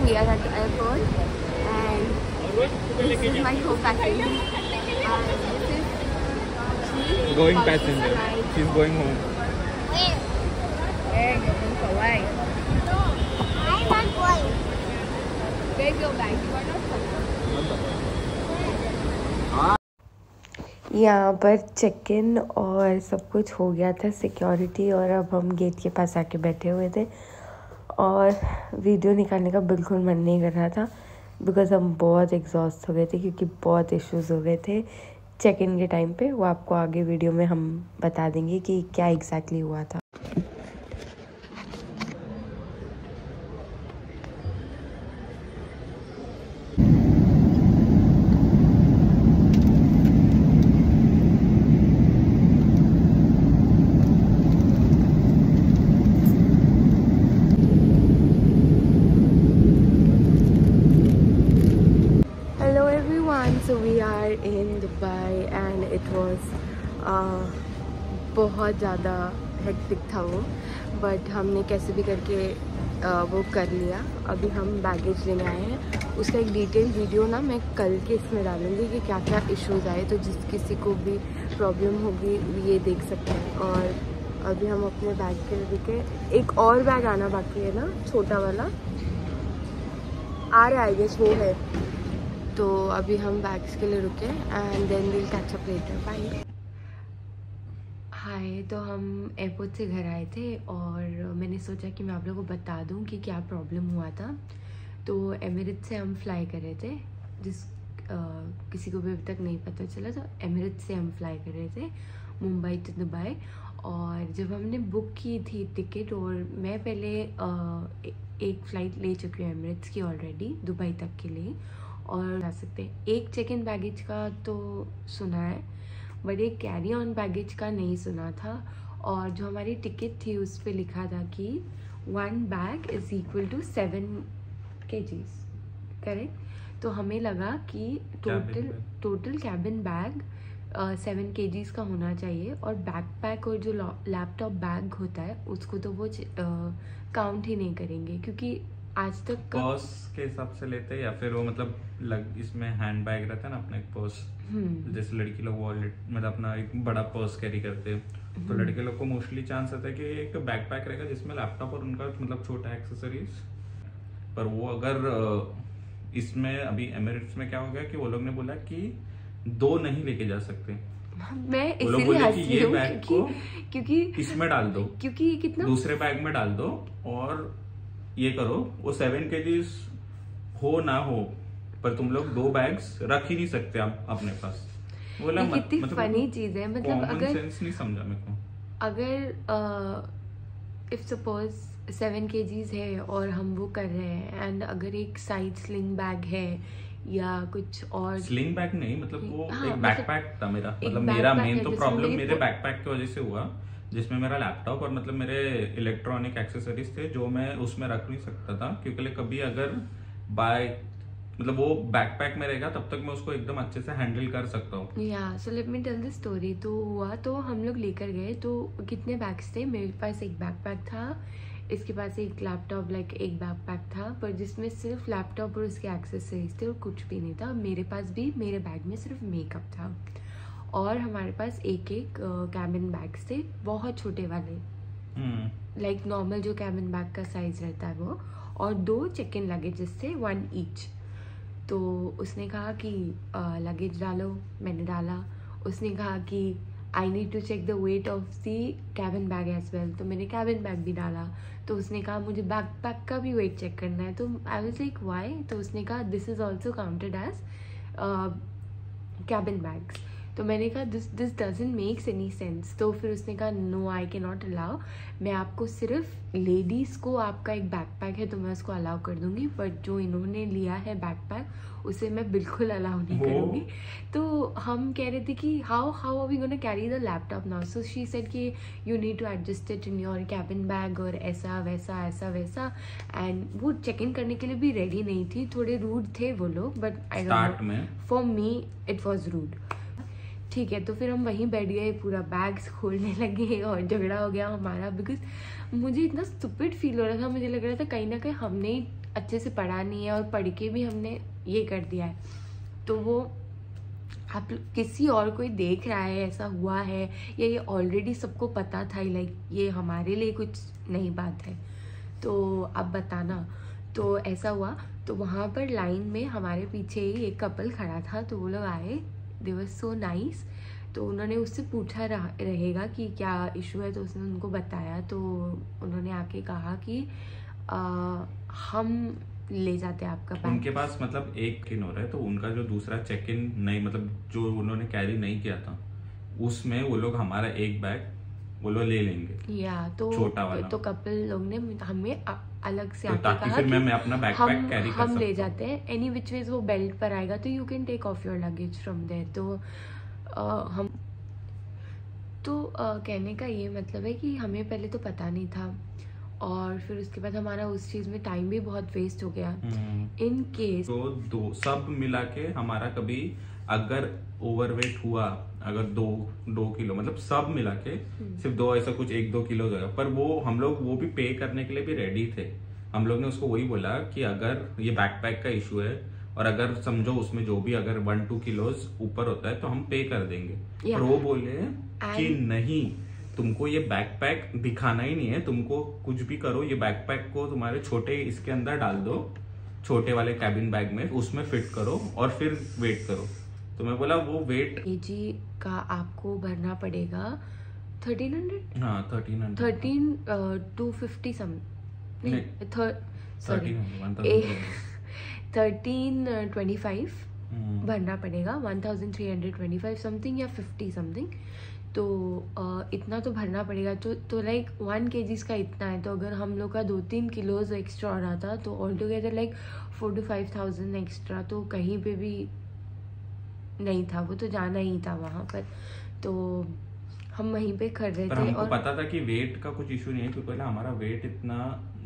we are at the airport and this is my co-passenger. This is going passenger. She's going home. Hey, you're going for away. I'm not going. Where's your bag? You are not coming. यहाँ पर check in और सब कुछ हो गया था, security, और अब हम गेट के पास आके बैठे हुए थे और वीडियो निकालने का बिल्कुल मन नहीं कर रहा था बिकॉज़ हम बहुत एग्जॉस्ट हो गए थे क्योंकि बहुत इश्यूज हो गए थे चेक इन के टाइम पे। वो आपको आगे वीडियो में हम बता देंगे कि क्या एग्जैक्टली हुआ था। So we are in Dubai and it was बहुत ज़्यादा हेक्टिक था वो, बट हमने कैसे भी करके वो कर लिया। अभी हम बैगेज लेने आए हैं, उसका एक डिटेल वीडियो ना मैं कल के इसमें डालूँगी कि क्या क्या इश्यूज़ आए, तो जिस किसी को भी प्रॉब्लम होगी ये देख सकते हैं। और अभी हम अपने बैग के लिए रुके, एक और बैग आना बाकी है ना, छोटा वाला आ रहा है, गेस वो है। तो अभी हम बैग्स के लिए रुके and then will catch up later. Bye. Hi, तो हम एयरपोर्ट से घर आए थे और मैंने सोचा कि मैं आप लोगों को बता दूं कि क्या प्रॉब्लम हुआ था। तो एमिरेट्स से हम फ्लाई कर रहे थे, किसी को भी अभी तक नहीं पता चला, तो एमिरेट्स से हम फ्लाई कर रहे थे मुंबई टू दुबई। और जब हमने बुक की थी टिकट, और मैं पहले एक फ़्लाइट ले चुकी हूँ एमिरेट्स की ऑलरेडी दुबई तक के लिए, और जा सकते हैं। एक चेक इन बैगेज का तो सुना है बट एक कैरी ऑन बैगेज का नहीं सुना था। और जो हमारी टिकट थी उस पर लिखा था कि 1 bag is equal to 7 kgs, correct. तो हमें लगा कि टोटल कैबिन बैग 7 kgs का होना चाहिए, और बैकपैक और जो लैपटॉप बैग होता है उसको तो वो काउंट ही नहीं करेंगे क्योंकि आज तक पर्स के हिसाब से लेते हैं, या फिर वो मतलब इसमें हैंड बैग रहता है ना अपना एक पर्स, जैसे लड़की लोग वॉलेट मतलब अपना एक बड़ा पर्स कैरी करते हैं, तो लड़के लोग को मोस्टली चांस रहता है कि एक बैकपैक रहेगा जिसमें लैपटॉप और उनका मतलब छोटा एक्सेसरीज। पर वो अगर इसमें अभी एमिरेट्स में क्या हो गया कि वो लोग ने बोला कि 2 नहीं लेके जा सकते। मैं इसीलिए हंस रही हूं क्योंकि इसमें डाल दो, क्योंकि कितना दूसरे बैग में डाल दो और ये करो, वो 7 kgs हो ना हो, पर तुम लोग 2 बैग्स रख ही नहीं सकते आप अपने पास। बोला कितनी मतलब फनी चीज है, मतलब अगर सेंस नहीं समझा मेरे को। अगर इफ सपोज 7 kgs है और हम वो कर रहे हैं, एंड अगर एक साइड स्लिंग बैग है या कुछ और, स्लिंग बैग नहीं मतलब वो हाँ, एक बैकपैक था मेरा, मतलब मेरा मेन तो प्रॉब्लम मेरे बैकपैक की वजह से हुआ, जिसमें मेरा लैपटॉप और मतलब मेरे इलेक्ट्रॉनिक एक्सेसरीज थे जो मैं उसमें रख नहीं सकता था, क्योंकि कभी अगर बाय मतलब वो बैकपैक में रहेगा तब तक मैं उसको एकदम अच्छे से हैंडल कर सकता हूँ। या so let me tell the story. तो हुआ तो हम लोग लेकर गए, तो कितने बैग्स थे, मेरे पास एक बैकपैक था, इसके पास एक लैपटॉप लाइक एक बैकपैक था, पर जिसमें सिर्फ लैपटॉप और उसके एक्सेसरीज थे और कुछ भी नहीं था। मेरे पास भी मेरे बैग में सिर्फ मेकअप था, और हमारे पास एक कैबिन बैग्स थे, बहुत छोटे वाले, लाइक नॉर्मल जो कैबिन बैग का साइज रहता है वो, और 2 चेक इन लगेजेस थे, 1 ईच। तो उसने कहा कि लगेज डालो, मैंने डाला। उसने कहा कि I need to check the weight of the cabin bag as well, तो मैंने कैबिन बैग भी डाला। तो उसने कहा मुझे बैकपैक का भी वेट चेक करना है, तो आई वाज लाइक व्हाई। तो उसने कहा this is also counted as cabin bags. तो मैंने कहा this doesn't makes any sense. तो फिर उसने कहा no I can not allow, मैं आपको सिर्फ लेडीज़ को आपका एक बैकपैक है तो मैं उसको अलाउ कर दूंगी, बट जो इन्होंने लिया है बैकपैक उसे मैं बिल्कुल अलाउ नहीं करूँगी। तो हम कह रहे थे कि how are we gonna carry the laptop now. So she said कि you need to adjust it in your cabin bag, और ऐसा वैसा। एंड वो चेक इन करने के लिए भी रेडी नहीं थी, थोड़े रूड थे वो लोग, but I don't know, for me it was rude. ठीक है, तो फिर हम वहीं बैठ गए, पूरा बैग्स खोलने लगे और झगड़ा हो गया हमारा, बिकॉज मुझे इतना स्टूपिड फील हो रहा था, मुझे लग रहा था कहीं ना कहीं हमने अच्छे से पढ़ा नहीं है और पढ़ के भी हमने ये कर दिया है, तो वो आप किसी और कोई देख रहा है ऐसा हुआ है या ये ऑलरेडी सबको पता था, लाइक ये हमारे लिए कुछ नई बात है, तो आप बताना। तो ऐसा हुआ, तो वहाँ पर लाइन में हमारे पीछे ही एक कपल खड़ा था, तो वो लोग आए, दे वर सो नाइस। तो उन्होंने उससे पूछा रहेगा कि क्या इशू है, तो उसने उनको बताया। तो उन्होंने आके कहा कि हम ले जाते हैं आपका बैग। उनके पास मतलब एक किन हो रहा है, तो उनका जो दूसरा चेक इन नहीं, मतलब जो उन्होंने कैरी नहीं किया था, उसमें वो लोग हमारा एक बैग वो लोग ले लेंगे, या तो छोटा वाला। तो कपल लोग ने हमें अलग से तो आके ताकि कहा फिर कि मैं अपना बैकपैक कैरी कर हम ले सकता जाते हैं, एनी विच वेज वो बेल्ट पर आएगा, तो you can take off your luggage from there. तो हम तो कहने का ये मतलब है कि हमें पहले तो पता नहीं था, और फिर उसके बाद हमारा उस चीज में टाइम भी बहुत वेस्ट हो गया। इन केस तो दो सब मिला के हमारा कभी अगर ओवरवेट हुआ, अगर दो किलो, मतलब सब मिला के सिर्फ दो, ऐसा कुछ 1-2 किलो होगा, पर वो हम लोग वो भी पे करने के लिए भी रेडी थे। हम लोग ने उसको वही बोला कि अगर ये बैकपैक का इशू है और अगर समझो उसमें जो भी अगर 1-2 किलोज ऊपर होता है तो हम पे कर देंगे। पर वो बोले कि नहीं, तुमको ये बैकपैक दिखाना ही नहीं है, तुमको कुछ भी करो, ये बैकपैक को तुम्हारे छोटे इसके अंदर डाल दो, छोटे वाले कैबिन बैग में, उसमें फिट करो और फिर वेट करो। तो मैं बोला वो वेट केजी का आपको भरना पड़ेगा 1300, हाँ 250 1325 भरना पड़ेगा, 1325 समथिंग या 50 समथिंग। तो इतना तो भरना पड़ेगा। तो लाइक 1 kg का इतना है, तो अगर हम लोग का 2-3 किलोज एक्स्ट्रा हो रहा था, तो all together like 4,000 to 5,000 extra तो कहीं पे भी नहीं था, वो तो जाना ही था वहाँ पर। तो हम वहीं पे कर रहे थे, हमको और पता था कि वेट का कुछ इशू नहीं है, क्योंकि ना हमारा वेट इतना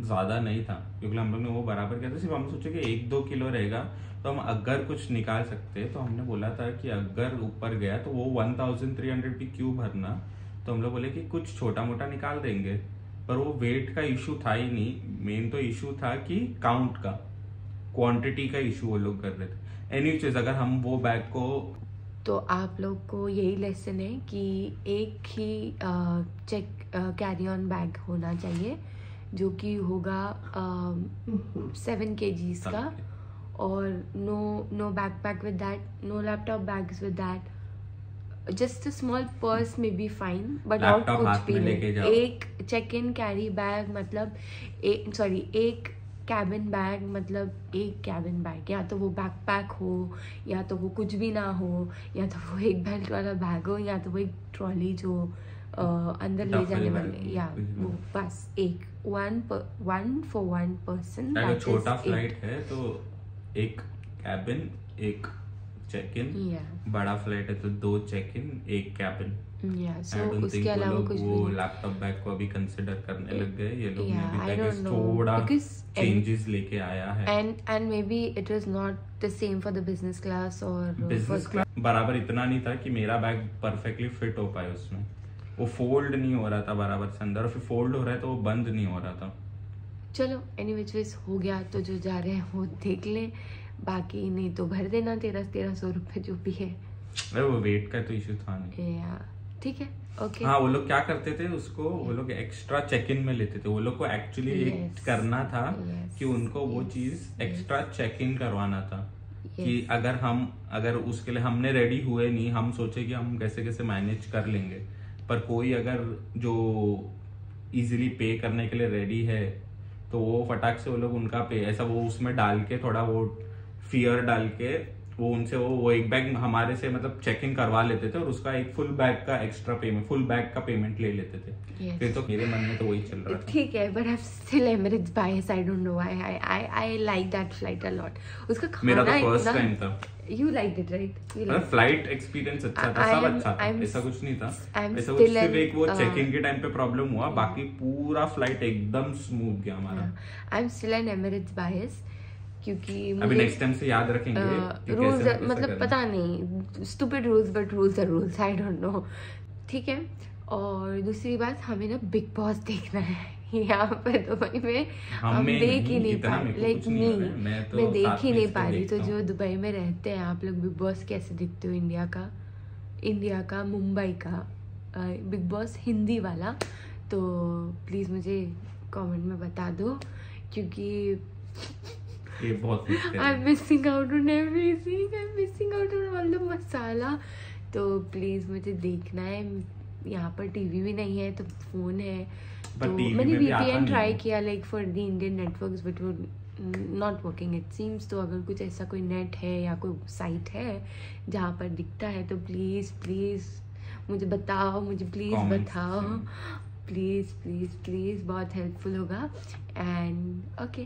ज्यादा नहीं था, क्योंकि हम लोग ने वो बराबर किया था। सिर्फ हम सोचे कि 1-2 किलो रहेगा तो हम अगर कुछ निकाल सकते, तो हमने बोला था कि अगर ऊपर गया तो वो 1300 भी क्यों भरना। तो हम लोग बोले कि कुछ छोटा मोटा निकाल देंगे, पर वो वेट का इशू था ही नहीं। मेन तो इशू था कि काउंट का, क्वांटिटी का इशू वो लोग कर रहे थे। एनी चीज अगर हम वो बैग को, तो आप लोग को यही लेसन है कि एक ही कैरी ऑन बैग होना चाहिए, जो कि होगा 7 kgs का, और no backpack with that, no laptop bags with that, just a small purse में बी फाइन, बट और कुछ भी नहीं। एक चेक इन कैरी बैग मतलब एक कैबिन बैग मतलब एक कैबिन बैग, या तो वो बैकपैक हो, या तो वो कुछ भी ना हो, या तो वो एक बेल्ट वाला बैग हो, या तो वो एक ट्रॉली जो अंदर ले जाने वाले, या वो बस एक one for one person। अगर छोटा फ्लाइट है तो एक कैबिन एक चेक इन, बड़ा फ्लाइट है तो 2 चेक इन 1 कैबिन। so उसके अलावा कुछ वो लैपटॉप बैग को अभी कंसिडर करने लग गए ये लोग ने भी, थोड़ा चेंजेस लेके आया है। and maybe it was not the same for the business class और बिजनेस क्लास बराबर इतना नहीं था कि मेरा बैग परफेक्टली फिट हो पाए उसमें। वो फोल्ड नहीं हो रहा था बराबर से अंदर, और फिर फोल्ड हो रहा है तो वो बंद नहीं हो रहा था। चलो एनीवेज हो गया, तो जो जा रहे हैं वो देख लें, बाकी नहीं तो भर देना 1300 रुपए जो भी है। वो वेट का तो इशू था नहीं, ठीक है, ओके। हाँ, वो लोग क्या करते थे उसको, वो लोग एक्स्ट्रा चेक इन में लेते थे। वो लोग को एक्चुअली करना था कि उनको वो चीज एक्स्ट्रा चेक इन करवाना था, कि अगर उसके लिए हमने रेडी हुए नहीं, हम सोचे कि हम कैसे कैसे मैनेज कर लेंगे, पर कोई अगर जो इजीली पे करने के लिए रेडी है तो वो फटाक से वो लोग उनका पे ऐसा वो उसमें डाल के, थोड़ा वो फियर डाल के वो उनसे वो एक बैग हमारे से मतलब चेक इन करवा लेते थे, और उसका एक फुल बैग का एक्स्ट्रा पेमेंट, फुल बैग का पेमेंट ले लेते थे। फिर तो मेरे मन में तो वही चल रहा था। ठीक है, but I am still Emirates bias, I don't know why, I like that flight a lot. उसका खाना मेरा तो फर्स्ट टाइम था। You liked it, right? मतलब फ्लाइट एक्सपीरियंस अच्छा था, सब अच्छा था, ऐसा कुछ नहीं था। ऐसा कुछ सिर्फ एक वो चेक इन के टाइम पे प्रॉब्लम हुआ, बाकी पूरा फ्लाइट एकदम स्मूथ गया हमारा। I am still an Emirates bias, क्योंकि अभी नेक्स्ट टाइम से याद रखेंगे रूल्स, मतलब पता नहीं, stupid rules but rules are rules, I don't know. ठीक है, और दूसरी बात, हमें ना बिग बॉस देखना है यहाँ पर दुबई में हम देख ही नहीं पा रहे, लाइक मैं देख ही नहीं पा रही। तो जो दुबई में रहते हैं आप लोग, बिग बॉस कैसे दिखते हो इंडिया का मुंबई का बिग बॉस हिंदी वाला, तो प्लीज़ मुझे कमेंट में बता दो, क्योंकि ये बहुत I am missing out on everything, I am missing out on all the masala. तो प्लीज़ मुझे देखना है। यहाँ पर टीवी भी नहीं है तो फ़ोन है, तो मैंने VPN ट्राई किया like for the Indian networks, but वो नॉट वर्किंग इट सीम्स। तो अगर कुछ ऐसा कोई नेट है या कोई साइट है जहाँ पर दिखता है तो प्लीज़ मुझे बताओ, मुझे प्लीज़ बताओ, प्लीज़ बहुत हेल्पफुल होगा। And okay